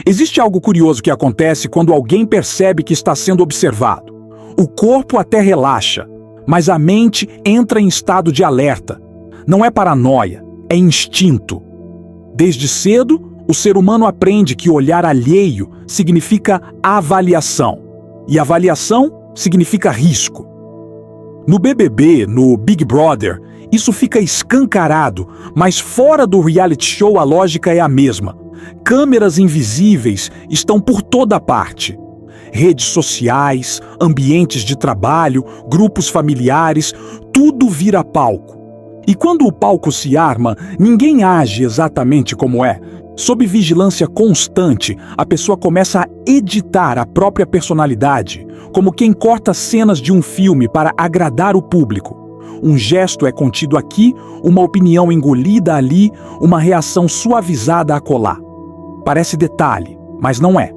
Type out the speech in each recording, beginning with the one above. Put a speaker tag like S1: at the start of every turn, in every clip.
S1: Existe algo curioso que acontece quando alguém percebe que está sendo observado. O corpo até relaxa, mas a mente entra em estado de alerta. Não é paranoia, é instinto. Desde cedo, o ser humano aprende que olhar alheio significa avaliação, e avaliação significa risco. No BBB, no Big Brother, isso fica escancarado, mas fora do reality show a lógica é a mesma. Câmeras invisíveis estão por toda parte. Redes sociais, ambientes de trabalho, grupos familiares, tudo vira palco. E quando o palco se arma, ninguém age exatamente como é. Sob vigilância constante, a pessoa começa a editar a própria personalidade, como quem corta cenas de um filme para agradar o público. Um gesto é contido aqui, uma opinião engolida ali, uma reação suavizada acolá. Parece detalhe, mas não é.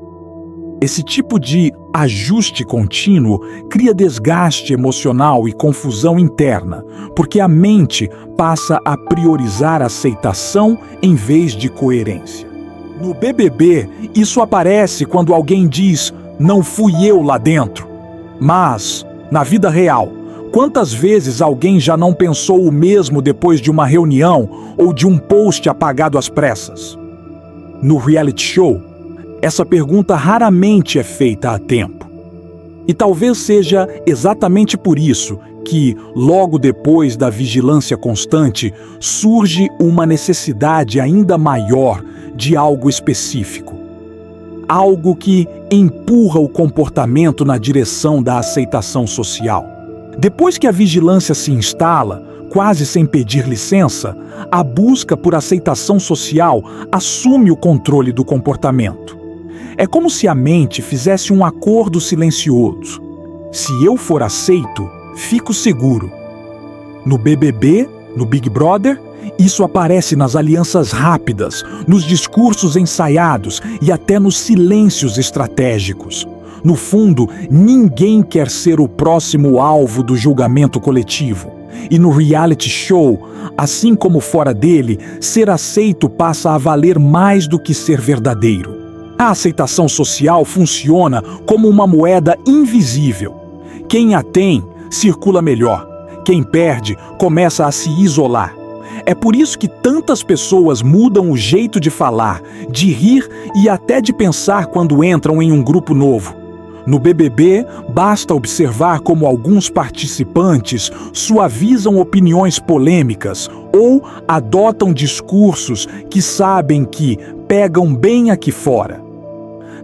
S1: Esse tipo de ajuste contínuo cria desgaste emocional e confusão interna, porque a mente passa a priorizar aceitação em vez de coerência. No BBB, isso aparece quando alguém diz, não fui eu lá dentro. Mas, na vida real, quantas vezes alguém já não pensou o mesmo depois de uma reunião ou de um post apagado às pressas? No reality show, essa pergunta raramente é feita a tempo. E talvez seja exatamente por isso que, logo depois da vigilância constante, surge uma necessidade ainda maior de algo específico. Algo que empurra o comportamento na direção da aceitação social. Depois que a vigilância se instala, quase sem pedir licença, a busca por aceitação social assume o controle do comportamento. É como se a mente fizesse um acordo silencioso. Se eu for aceito, fico seguro. No BBB, no Big Brother, isso aparece nas alianças rápidas, nos discursos ensaiados e até nos silêncios estratégicos. No fundo, ninguém quer ser o próximo alvo do julgamento coletivo. E no reality show, assim como fora dele, ser aceito passa a valer mais do que ser verdadeiro. A aceitação social funciona como uma moeda invisível. Quem a tem, circula melhor. Quem perde, começa a se isolar. É por isso que tantas pessoas mudam o jeito de falar, de rir e até de pensar quando entram em um grupo novo. No BBB, basta observar como alguns participantes suavizam opiniões polêmicas ou adotam discursos que sabem que pegam bem aqui fora.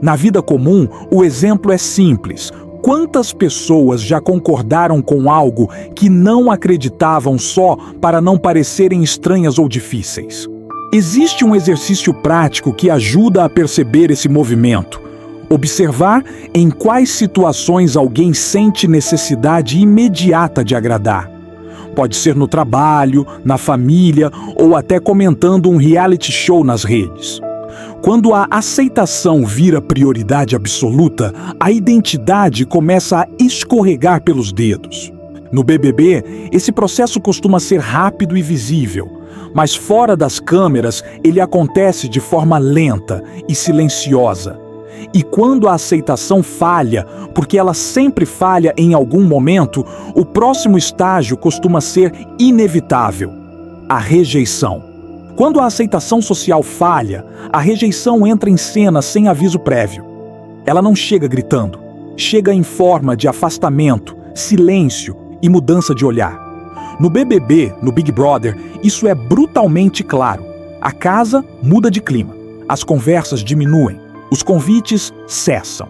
S1: Na vida comum, o exemplo é simples. Quantas pessoas já concordaram com algo que não acreditavam só para não parecerem estranhas ou difíceis? Existe um exercício prático que ajuda a perceber esse movimento. Observar em quais situações alguém sente necessidade imediata de agradar. Pode ser no trabalho, na família ou até comentando um reality show nas redes. Quando a aceitação vira prioridade absoluta, a identidade começa a escorregar pelos dedos. No BBB, esse processo costuma ser rápido e visível, mas fora das câmeras ele acontece de forma lenta e silenciosa. E quando a aceitação falha, porque ela sempre falha em algum momento, o próximo estágio costuma ser inevitável: a rejeição. Quando a aceitação social falha, a rejeição entra em cena sem aviso prévio. Ela não chega gritando, chega em forma de afastamento, silêncio e mudança de olhar. No BBB, no Big Brother, isso é brutalmente claro. A casa muda de clima, as conversas diminuem, os convites cessam.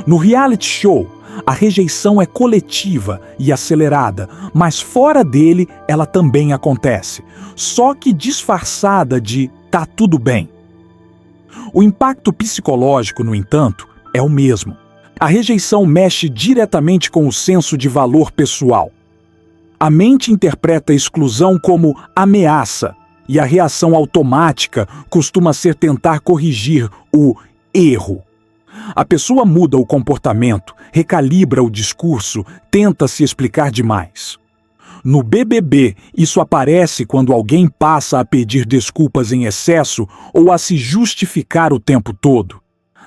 S1: No reality show, a rejeição é coletiva e acelerada, mas fora dele ela também acontece, só que disfarçada de "tá tudo bem". O impacto psicológico, no entanto, é o mesmo. A rejeição mexe diretamente com o senso de valor pessoal. A mente interpreta a exclusão como ameaça, e a reação automática costuma ser tentar corrigir o erro. A pessoa muda o comportamento, recalibra o discurso, tenta se explicar demais. No BBB, isso aparece quando alguém passa a pedir desculpas em excesso ou a se justificar o tempo todo.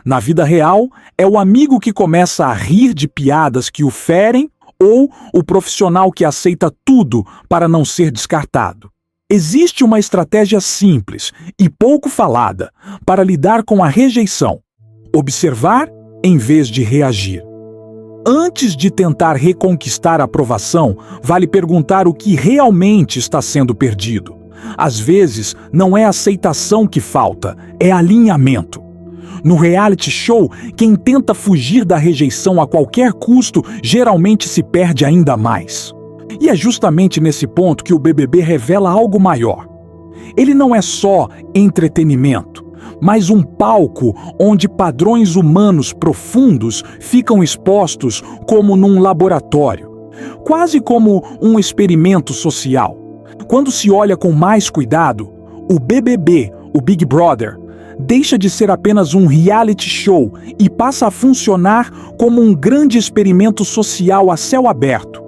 S1: Na vida real, é o amigo que começa a rir de piadas que o ferem ou o profissional que aceita tudo para não ser descartado. Existe uma estratégia simples e pouco falada para lidar com a rejeição: observar em vez de reagir. Antes de tentar reconquistar a aprovação, vale perguntar o que realmente está sendo perdido. Às vezes, não é aceitação que falta, é alinhamento. No reality show, quem tenta fugir da rejeição a qualquer custo geralmente se perde ainda mais. E é justamente nesse ponto que o BBB revela algo maior. Ele não é só entretenimento, mas um palco onde padrões humanos profundos ficam expostos como num laboratório, quase como um experimento social. Quando se olha com mais cuidado, o BBB, o Big Brother, deixa de ser apenas um reality show e passa a funcionar como um grande experimento social a céu aberto.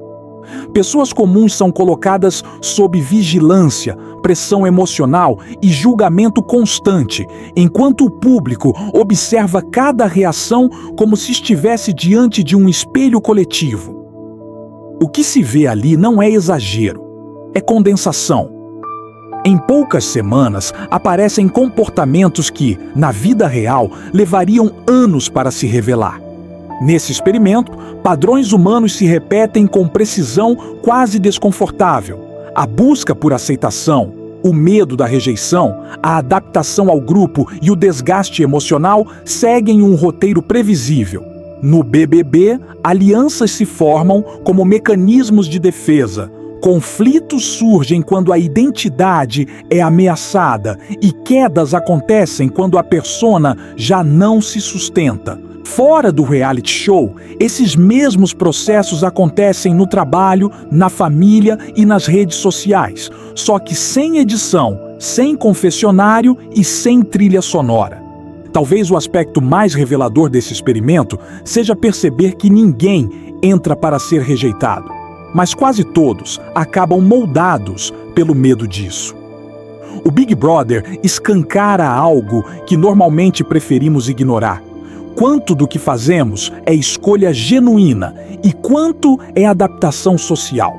S1: Pessoas comuns são colocadas sob vigilância, pressão emocional e julgamento constante, enquanto o público observa cada reação como se estivesse diante de um espelho coletivo. O que se vê ali não é exagero, é condensação. Em poucas semanas, aparecem comportamentos que, na vida real, levariam anos para se revelar. Nesse experimento, padrões humanos se repetem com precisão quase desconfortável. A busca por aceitação, o medo da rejeição, a adaptação ao grupo e o desgaste emocional seguem um roteiro previsível. No BBB, alianças se formam como mecanismos de defesa. Conflitos surgem quando a identidade é ameaçada e quedas acontecem quando a persona já não se sustenta. Fora do reality show, esses mesmos processos acontecem no trabalho, na família e nas redes sociais, só que sem edição, sem confessionário e sem trilha sonora. Talvez o aspecto mais revelador desse experimento seja perceber que ninguém entra para ser rejeitado, mas quase todos acabam moldados pelo medo disso. O Big Brother escancara algo que normalmente preferimos ignorar. Quanto do que fazemos é escolha genuína e quanto é adaptação social.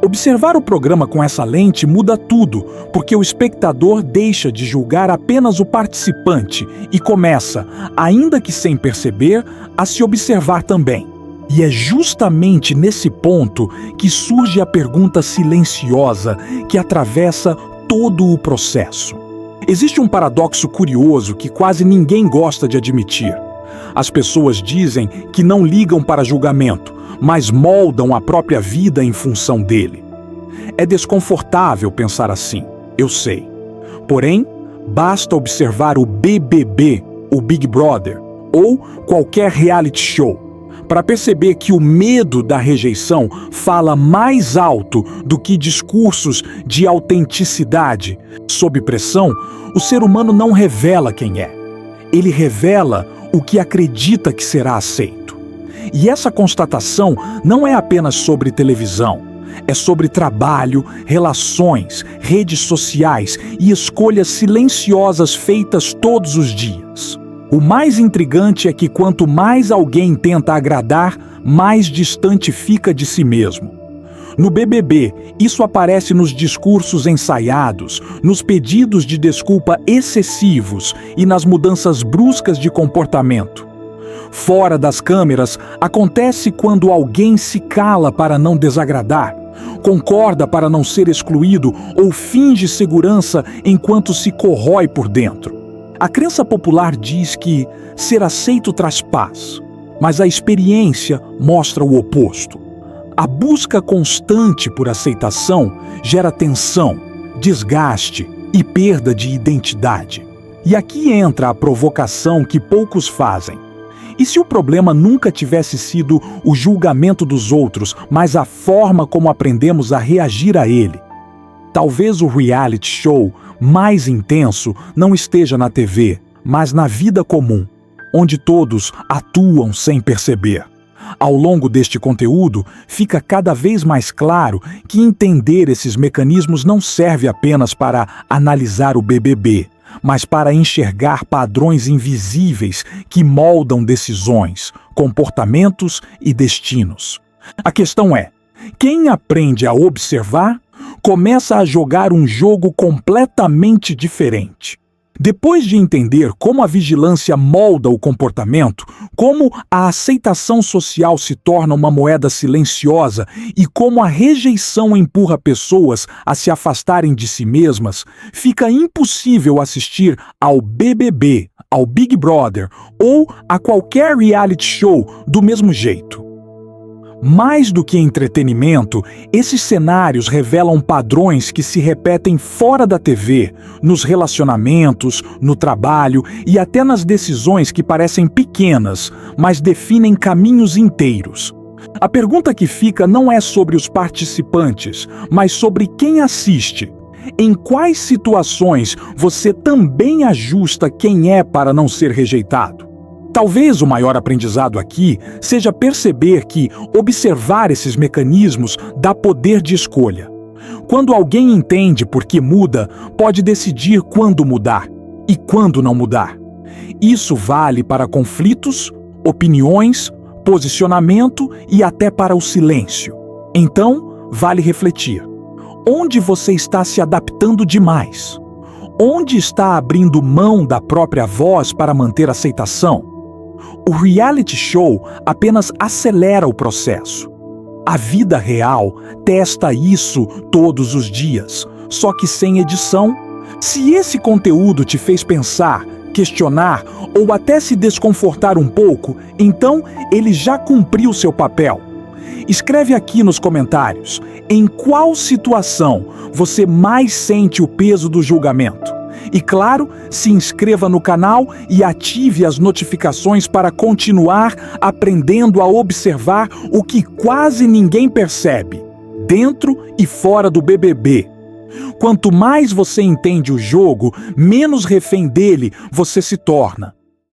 S1: Observar o programa com essa lente muda tudo, porque o espectador deixa de julgar apenas o participante e começa, ainda que sem perceber, a se observar também. E é justamente nesse ponto que surge a pergunta silenciosa que atravessa todo o processo. Existe um paradoxo curioso que quase ninguém gosta de admitir. As pessoas dizem que não ligam para julgamento, mas moldam a própria vida em função dele. É desconfortável pensar assim, eu sei. Porém, basta observar o BBB, o Big Brother, ou qualquer reality show, para perceber que o medo da rejeição fala mais alto do que discursos de autenticidade. Sob pressão, o ser humano não revela quem é. Ele revela o que acredita que será aceito. E essa constatação não é apenas sobre televisão. É sobre trabalho, relações, redes sociais e escolhas silenciosas feitas todos os dias. O mais intrigante é que quanto mais alguém tenta agradar, mais distante fica de si mesmo. No BBB, isso aparece nos discursos ensaiados, nos pedidos de desculpa excessivos e nas mudanças bruscas de comportamento. Fora das câmeras, acontece quando alguém se cala para não desagradar, concorda para não ser excluído ou finge segurança enquanto se corrói por dentro. A crença popular diz que ser aceito traz paz, mas a experiência mostra o oposto. A busca constante por aceitação gera tensão, desgaste e perda de identidade. E aqui entra a provocação que poucos fazem. E se o problema nunca tivesse sido o julgamento dos outros, mas a forma como aprendemos a reagir a ele? Talvez o reality show mais intenso não esteja na TV, mas na vida comum, onde todos atuam sem perceber. Ao longo deste conteúdo, fica cada vez mais claro que entender esses mecanismos não serve apenas para analisar o BBB, mas para enxergar padrões invisíveis que moldam decisões, comportamentos e destinos. A questão é: quem aprende a observar começa a jogar um jogo completamente diferente. Depois de entender como a vigilância molda o comportamento, como a aceitação social se torna uma moeda silenciosa e como a rejeição empurra pessoas a se afastarem de si mesmas, fica impossível assistir ao BBB, ao Big Brother ou a qualquer reality show do mesmo jeito. Mais do que entretenimento, esses cenários revelam padrões que se repetem fora da TV, nos relacionamentos, no trabalho e até nas decisões que parecem pequenas, mas definem caminhos inteiros. A pergunta que fica não é sobre os participantes, mas sobre quem assiste. Em quais situações você também ajusta quem é para não ser rejeitado? Talvez o maior aprendizado aqui seja perceber que observar esses mecanismos dá poder de escolha. Quando alguém entende por que muda, pode decidir quando mudar e quando não mudar. Isso vale para conflitos, opiniões, posicionamento e até para o silêncio. Então, vale refletir. Onde você está se adaptando demais? Onde está abrindo mão da própria voz para manter aceitação? O reality show apenas acelera o processo. A vida real testa isso todos os dias, só que sem edição. Se esse conteúdo te fez pensar, questionar ou até se desconfortar um pouco, então ele já cumpriu seu papel. Escreve aqui nos comentários em qual situação você mais sente o peso do julgamento. E claro, se inscreva no canal e ative as notificações para continuar aprendendo a observar o que quase ninguém percebe, dentro e fora do BBB. Quanto mais você entende o jogo, menos refém dele você se torna.